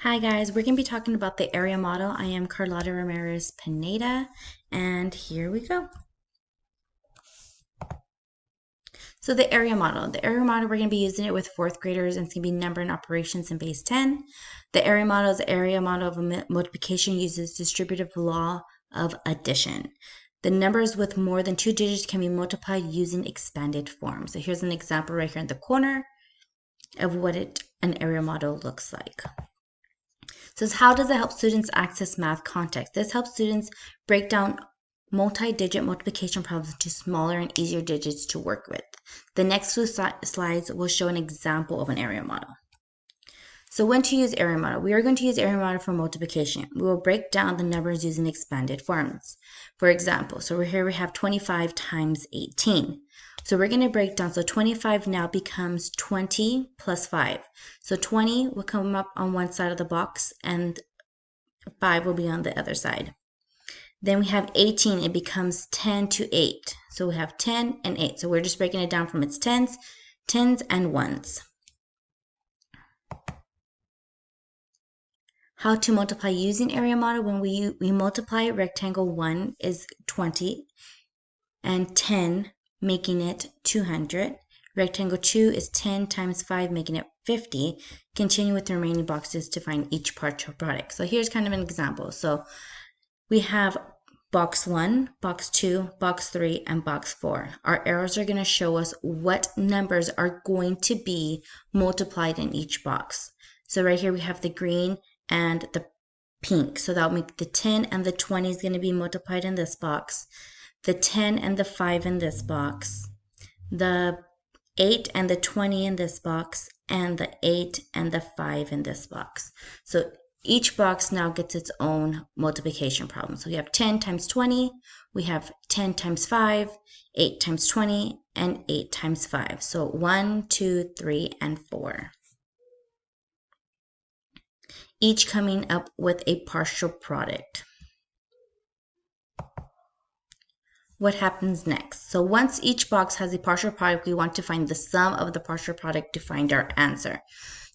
Hi guys, we're going to be talking about the area model. I am Carlotta Ramirez Pineda, and here we go. So the area model, we're going to be using it with fourth graders, and it's going to be number and operations in base 10. The area model is an area model of multiplication, uses distributive law of addition. The numbers with more than 2 digits can be multiplied using expanded form. So here's an example right here in the corner of what an area model looks like. Says, how does it help students access math context? This helps students break down multi-digit multiplication problems into smaller and easier digits to work with. The next few slides will show an example of an area model. So when to use area model? We are going to use area model for multiplication. We will break down the numbers using expanded forms. For example, so here we have 25 times 18. So we're going to break down, so 25 now becomes 20 plus 5. So 20 will come up on one side of the box and 5 will be on the other side. Then we have 18, it becomes 10 to 8. So we have 10 and 8. So we're just breaking it down from its tens and ones. How to multiply using area model. When we multiply, rectangle 1 is 20 and 10, making it 200. Rectangle 2 is 10 times 5, making it 50. Continue with the remaining boxes to find each partial product. So here's kind of an example. So we have box 1, box 2, box 3, and box 4. Our arrows are going to show us what numbers are going to be multiplied in each box. So right here we have the green and the pink. So that'll make the 10 and the 20 is going to be multiplied in this box. The 10 and the 5 in this box. The 8 and the 20 in this box. And the 8 and the 5 in this box. So each box now gets its own multiplication problem. So we have 10 times 20. We have 10 times 5. 8 times 20. And 8 times 5. So 1, 2, 3, and 4. Each coming up with a partial product. What happens next? So once each box has a partial product, we want to find the sum of the partial product to find our answer.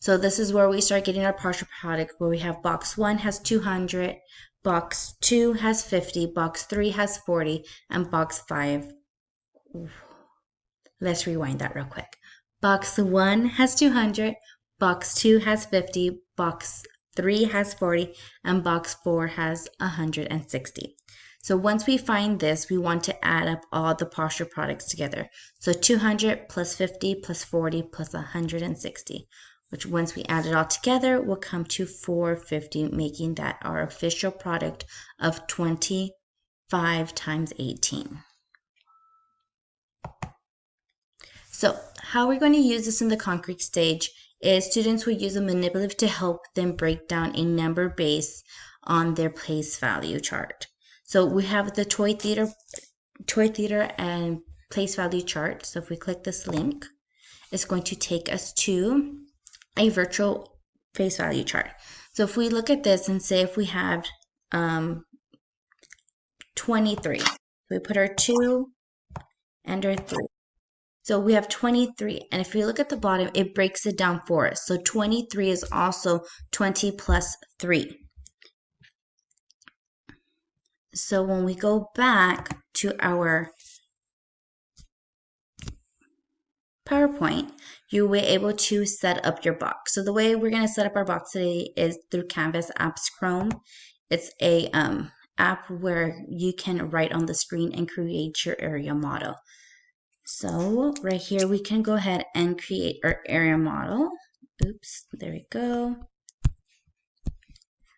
So this is where we start getting our partial product, where we have box 1 has 200, box 2 has 50, box 3 has 40, and box 5, let's rewind that real quick. Box 1 has 200, box 2 has 50, box 3 has 40, and box 4 has 160. So once we find this, we want to add up all the partial products together. So 200 plus 50 plus 40 plus 160, which once we add it all together will come to 450, making that our official product of 25 times 18. So how we're going to use this in the concrete stage is students will use a manipulative to help them break down a number base on their place value chart. So we have the toy theater and place value chart. So if we click this link, it's going to take us to a virtual face value chart. So if we look at this and say if we have 23, we put our 2 and our 3. So we have 23, and if you look at the bottom, it breaks it down for us. So 23 is also 20 plus 3. So when we go back to our PowerPoint, you will be able to set up your box. So the way we're going to set up our box today is through Canvas Apps Chrome. It's a app where you can write on the screen and create your area model. So right here, we can go ahead and create our area model. Oops, there we go.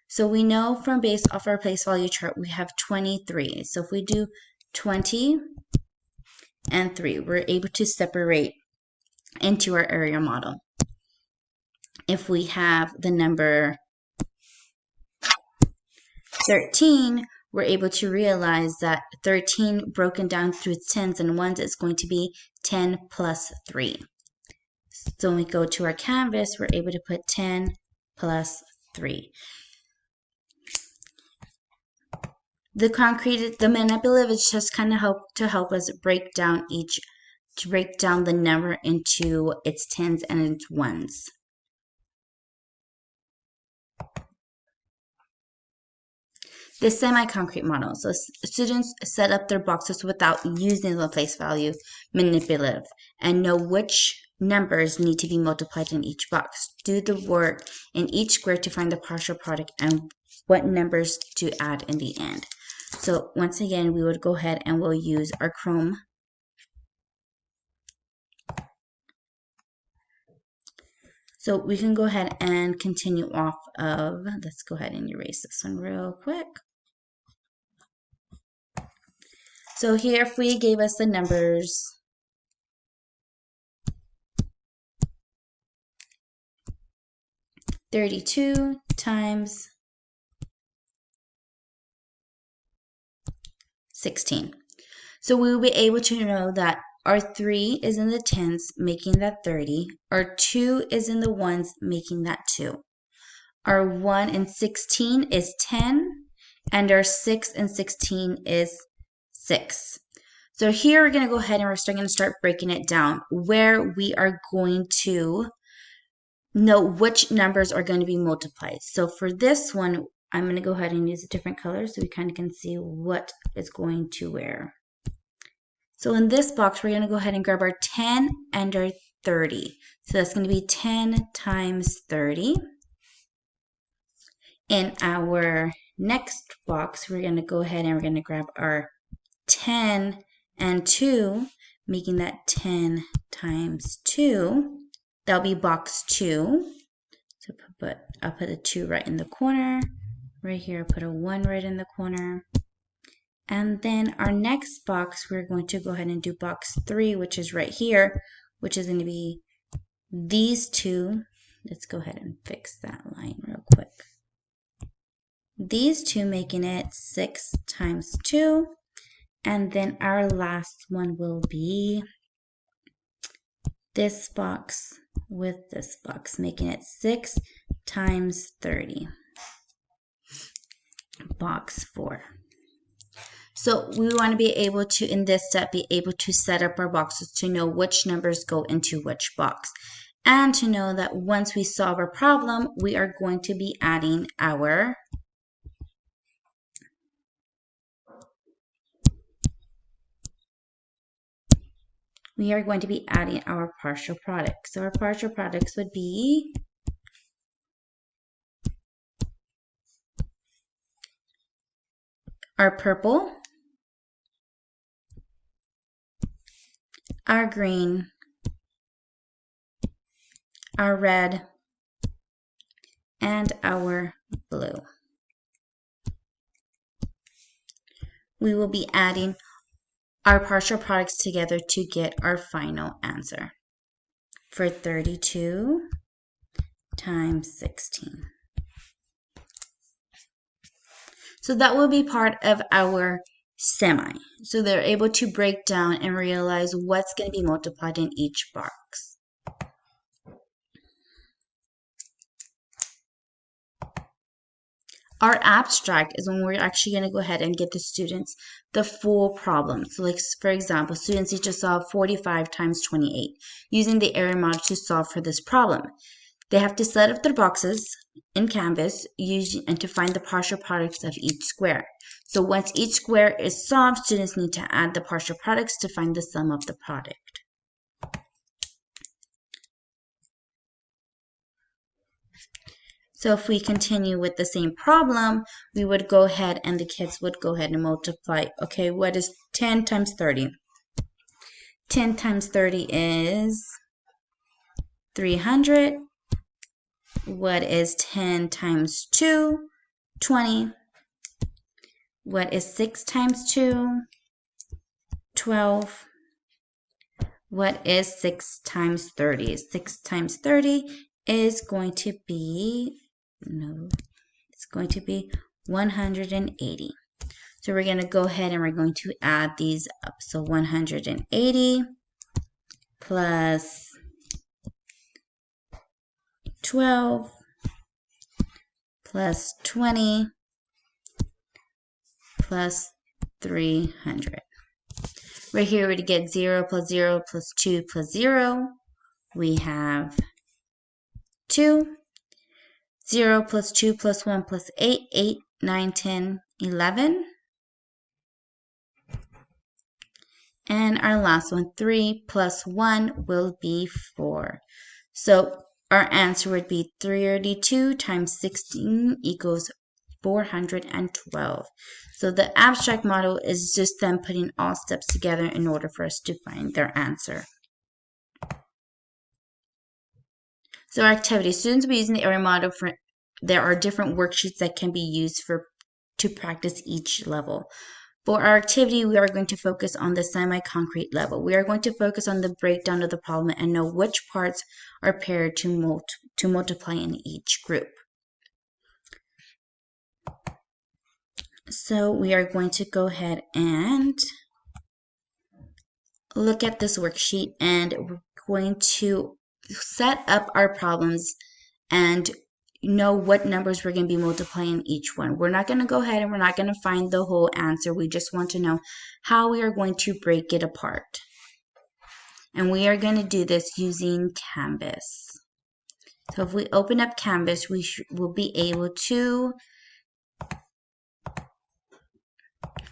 So we know from based off our place value chart, we have 23. So if we do 20 and 3, we're able to separate into our area model. If we have the number 13, we're able to realize that 13 broken down through its tens and ones is going to be 10 plus 3. So when we go to our canvas, we're able to put 10 plus 3. The manipulative is just kind of help us break down the number into its tens and its ones. The semi-concrete model. So students set up their boxes without using the place value manipulative and know which numbers need to be multiplied in each box. Do the work in each square to find the partial product and what numbers to add in the end. So once again, we would go ahead and we'll use our Chrome. So we can go ahead and continue off of, let's go ahead and erase this one real quick. So here, if we gave us the numbers, $32 times 16. So we will be able to know that our 3 is in the tens, making that 30. Our 2 is in the ones, making that 2. Our 1 and 16 is 10, and our 6 and 16 is 6. So here we're going to go ahead and we're going to start breaking it down where we are going to know which numbers are going to be multiplied. So for this one, I'm going to go ahead and use a different color so we kind of can see what is going to where. So in this box, we're going to go ahead and grab our 10 and our 30. So that's going to be 10 times 30. In our next box, we're going to go ahead and we're going to grab our 10 and 2, making that 10 times 2. That'll be box 2. So I'll put a 2 right in the corner. Right here, I'll put a 1 right in the corner. And then our next box, we're going to go ahead and do box 3, which is right here, which is going to be these two. Let's go ahead and fix that line real quick. These two, making it 6 times 2. And then our last one will be this box with this box, making it 6 times 30. Box 4. So we want to be able to, in this step, be able to set up our boxes to know which numbers go into which box. And to know that once we solve our problem, we are going to be adding our partial product. So our partial products would be our purple, our green, our red, and our blue. We will be adding our partial products together to get our final answer for 32 times 16. So that will be part of our semi. So they're able to break down and realize what's going to be multiplied in each box. Our abstract is when we're actually going to go ahead and get the students the full problem. So like, for example, students need to solve 45 times 28 using the area model to solve for this problem. They have to set up their boxes in Canvas and to find the partial products of each square. So once each square is solved, students need to add the partial products to find the sum of the product. So if we continue with the same problem, we would go ahead and the kids would go ahead and multiply. Okay, what is 10 times 30? 10 times 30 is 300. What is 10 times 2? 20. What is 6 times 2? 12. What is 6 times 30? 6 times 30 is going to be, it's going to be 180. So we're going to go ahead and we're going to add these up. So 180 plus 12 plus 20 plus 300. Right here, we're going to get 0 plus 0 plus 2 plus 0. We have 2. 0 plus 2 plus 1 plus 8, 8, 9, 10, 11. And our last one, 3 plus 1 will be 4. So our answer would be 32 times 16 equals 412. So the abstract model is just them putting all steps together in order for us to find their answer. So our activity, students will be using the area model there are different worksheets that can be used to practice each level. For our activity, we are going to focus on the semi-concrete level. We are going to focus on the breakdown of the problem and know which parts are paired to multiply in each group. So we are going to go ahead and look at this worksheet, and we're going to set up our problems and know what numbers we're going to be multiplying each one. We're not going to go ahead and we're not going to find the whole answer. We just want to know how we are going to break it apart. And we are going to do this using Canvas. So if we open up Canvas, we will be able to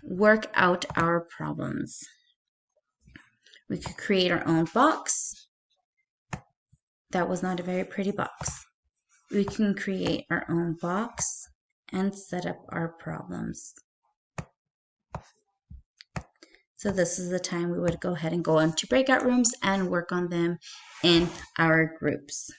work out our problems. We could create our own box. That was not a very pretty box. We can create our own box and set up our problems. So this is the time we would go ahead and go into breakout rooms and work on them in our groups.